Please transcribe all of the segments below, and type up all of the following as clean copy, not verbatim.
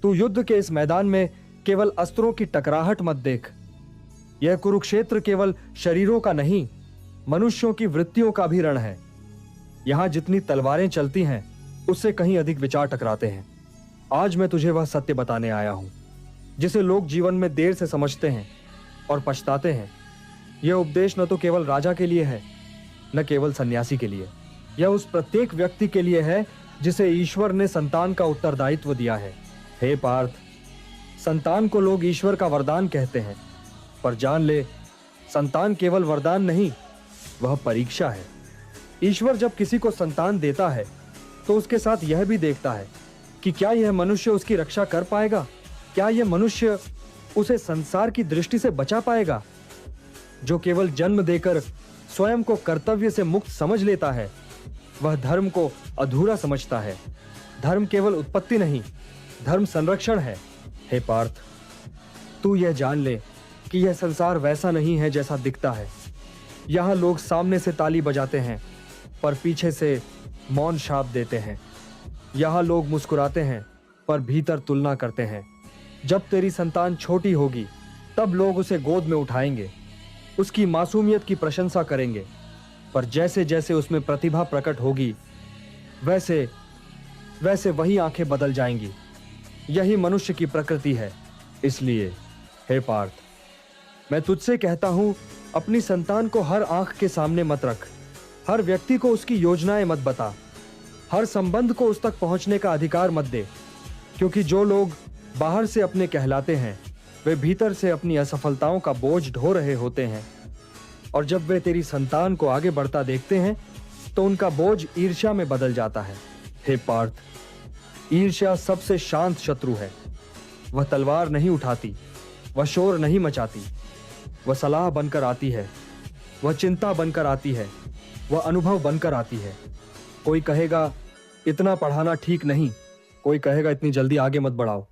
तू युद्ध के इस मैदान में केवल अस्त्रों की टकराहट मत देख। यह कुरुक्षेत्र केवल शरीरों का नहीं, मनुष्यों की वृत्तियों का भी रण है। यहां जितनी तलवारें चलती हैं, उससे कहीं अधिक विचार टकराते हैं। आज मैं तुझे वह सत्य बताने आया हूं जिसे लोग जीवन में देर से समझते हैं और पछताते हैं। यह उपदेश न तो केवल राजा के लिए है, न केवल सन्यासी के लिए। यह उस प्रत्येक व्यक्ति के लिए है जिसे ईश्वर ने संतान का उत्तरदायित्व दिया है। हे पार्थ, संतान को लोग ईश्वर का वरदान कहते हैं, पर जान ले, संतान केवल वरदान नहीं, वह परीक्षा है। ईश्वर जब किसी को संतान देता है तो उसके साथ यह भी देखता है कि क्या यह मनुष्य उसकी रक्षा कर पाएगा, क्या यह मनुष्य उसे संसार की दृष्टि से बचा पाएगा। जो केवल जन्म देकर स्वयं को कर्तव्य से मुक्त समझ लेता है, वह धर्म को अधूरा समझता है। धर्म केवल उत्पत्ति नहीं, धर्म संरक्षण है। हे पार्थ, तू यह जान ले कि यह संसार वैसा नहीं है जैसा दिखता है। यहां लोग सामने से ताली बजाते हैं पर पीछे से मौन शाप देते हैं। यहां लोग मुस्कुराते हैं पर भीतर तुलना करते हैं। जब तेरी संतान छोटी होगी तब लोग उसे गोद में उठाएंगे, उसकी मासूमियत की प्रशंसा करेंगे, पर जैसे जैसे उसमें प्रतिभा प्रकट होगी वैसे वैसे वही आंखें बदल जाएंगी। यही मनुष्य की प्रकृति है। इसलिए हे पार्थ, मैं तुझसे कहता हूं, अपनी संतान को हर आंख के सामने मत रख। हर व्यक्ति को उसकी योजनाएं मत बता। हर संबंध को उस तक पहुंचने का अधिकार मत दे, क्योंकि जो लोग बाहर से अपने कहलाते हैं, वे भीतर से अपनी असफलताओं का बोझ ढो रहे होते हैं। और जब वे तेरी संतान को आगे बढ़ता देखते हैं तो उनका बोझ ईर्ष्या में बदल जाता है। हे पार्थ, ईर्ष्या सबसे शांत शत्रु है। वह तलवार नहीं उठाती, वह शोर नहीं मचाती, वह सलाह बनकर आती है, वह चिंता बनकर आती है, वह अनुभव बनकर आती है। कोई कहेगा इतना पढ़ाना ठीक नहीं, कोई कहेगा इतनी जल्दी आगे मत बढ़ाओ,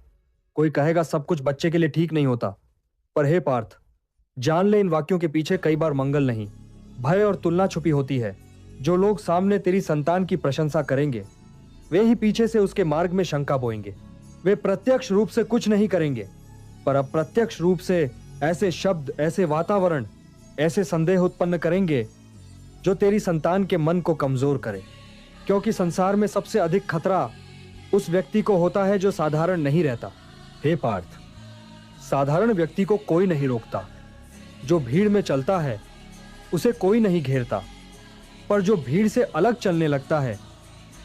कोई कहेगा सब कुछ बच्चे के लिए ठीक नहीं होता। पर हे पार्थ, जान ले, इन वाक्यों के पीछे कई बार मंगल नहीं, भय और तुलना छुपी होती है। जो लोग सामने तेरी संतान की प्रशंसा करेंगे, वे ही पीछे से उसके मार्ग में शंका बोएंगे। वे प्रत्यक्ष रूप से कुछ नहीं करेंगे, पर अप्रत्यक्ष रूप से ऐसे शब्द, ऐसे वातावरण, ऐसे संदेह उत्पन्न करेंगे जो तेरी संतान के मन को कमजोर करे। क्योंकि संसार में सबसे अधिक खतरा उस व्यक्ति को होता है जो साधारण नहीं रहता। हे पार्थ, साधारण व्यक्ति को कोई नहीं रोकता, जो भीड़ में चलता है उसे कोई नहीं घेरता, पर जो भीड़ से अलग चलने लगता है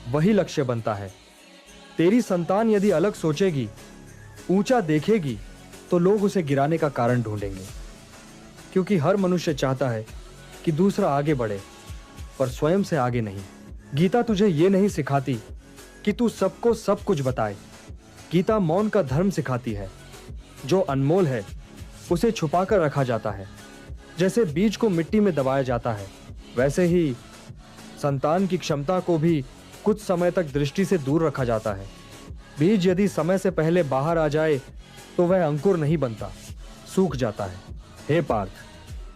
वही लक्ष्य बनता है। तेरी संतान यदि अलग सोचेगी, ऊंचा देखेगी, तो लोग उसे गिराने का कारण ढूंढेंगे, क्योंकि हर मनुष्य चाहता है कि दूसरा आगे बढ़े, पर स्वयं से आगे नहीं। गीता तुझे ये नहीं सिखाती कि तू सबको सब कुछ बताए। गीता मौन का धर्म सिखाती है। जो अनमोल है उसे छुपाकर रखा जाता है। जैसे बीज को मिट्टी में दबाया जाता है, वैसे ही संतान की क्षमता को भी कुछ समय तक दृष्टि से दूर रखा जाता है। बीज यदि समय से पहले बाहर आ जाए तो वह अंकुर नहीं बनता, सूख जाता है। हे पार्थ,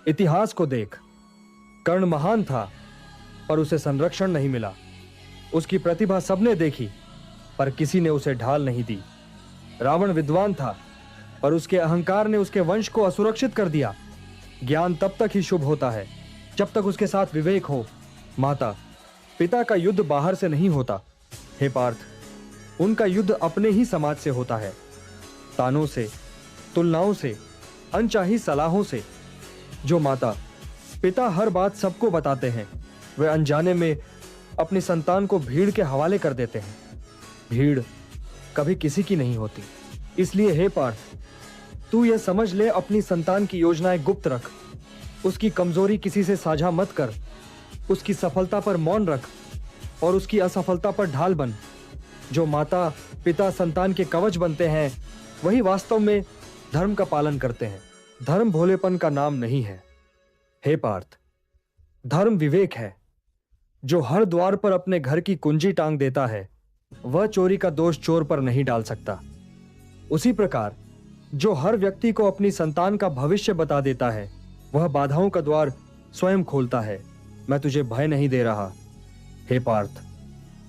इतिहास को देख। कर्ण महान था पर उसे संरक्षण नहीं मिला। उसकी प्रतिभा सबने देखी पर किसी ने उसे ढाल नहीं दी। रावण विद्वान था पर उसके अहंकार ने उसके वंश को असुरक्षित कर दिया। ज्ञान तब तक ही शुभ होता है जब तक उसके साथ विवेक हो। माता पिता का युद्ध बाहर से नहीं होता। हे पार्थ, उनका युद्ध अपने ही समाज से होता है, तानों से, तुलनाओं से, अनचाही सलाहों से। जो माता पिता हर बात सबको बताते हैं, वे अनजाने में अपनी संतान को भीड़ के हवाले कर देते हैं। भीड़ कभी किसी की नहीं होती। इसलिए हे पार्थ, तू यह समझ ले, अपनी संतान की योजनाएं गुप्त रख। उसकी कमजोरी किसी से साझा मत कर। उसकी सफलता पर मौन रख और उसकी असफलता पर ढाल बन। जो माता पिता संतान के कवच बनते हैं, वही वास्तव में धर्म का पालन करते हैं। धर्म भोलेपन का नाम नहीं है। हे पार्थ, धर्म विवेक है। जो हर द्वार पर अपने घर की कुंजी टांग देता है, वह चोरी का दोष चोर पर नहीं डाल सकता। उसी प्रकार जो हर व्यक्ति को अपनी संतान का भविष्य बता देता है, वह बाधाओं का द्वार स्वयं खोलता है। मैं तुझे भय नहीं दे रहा। हे पार्थ,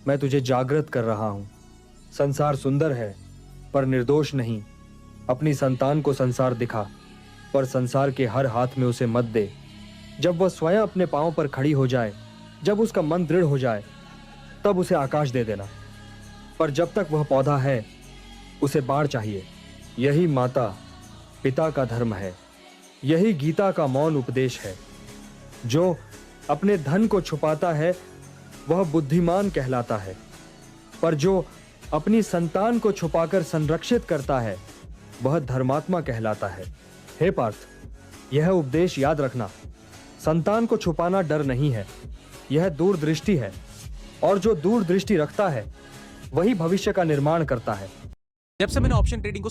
मैं तुझे जागृत कर रहा हूं। संसार सुंदर है, पर निर्दोष नहीं। अपनी संतान को संसार दिखा, पर संसार के हर हाथ में उसे मत दे। जब वह स्वयं अपने पांव पर खड़ी हो जाए, जब उसका मन दृढ़ हो जाए, तब उसे आकाश दे देना। पर जब तक वह पौधा है, उसे बाढ़ चाहिए। यही माता पिता का धर्म है, यही गीता का मौन उपदेश है। जो अपने धन को छुपाता है वह बुद्धिमान कहलाता है, पर जो अपनी संतान को छुपाकर संरक्षित करता है वह धर्मात्मा कहलाता है। हे पार्थ, यह उपदेश याद रखना। संतान को छुपाना डर नहीं है, यह दूरदृष्टि है, और जो दूरदृष्टि रखता है वही भविष्य का निर्माण करता है। जब से मैंने ऑप्शन ट्रेडिंग को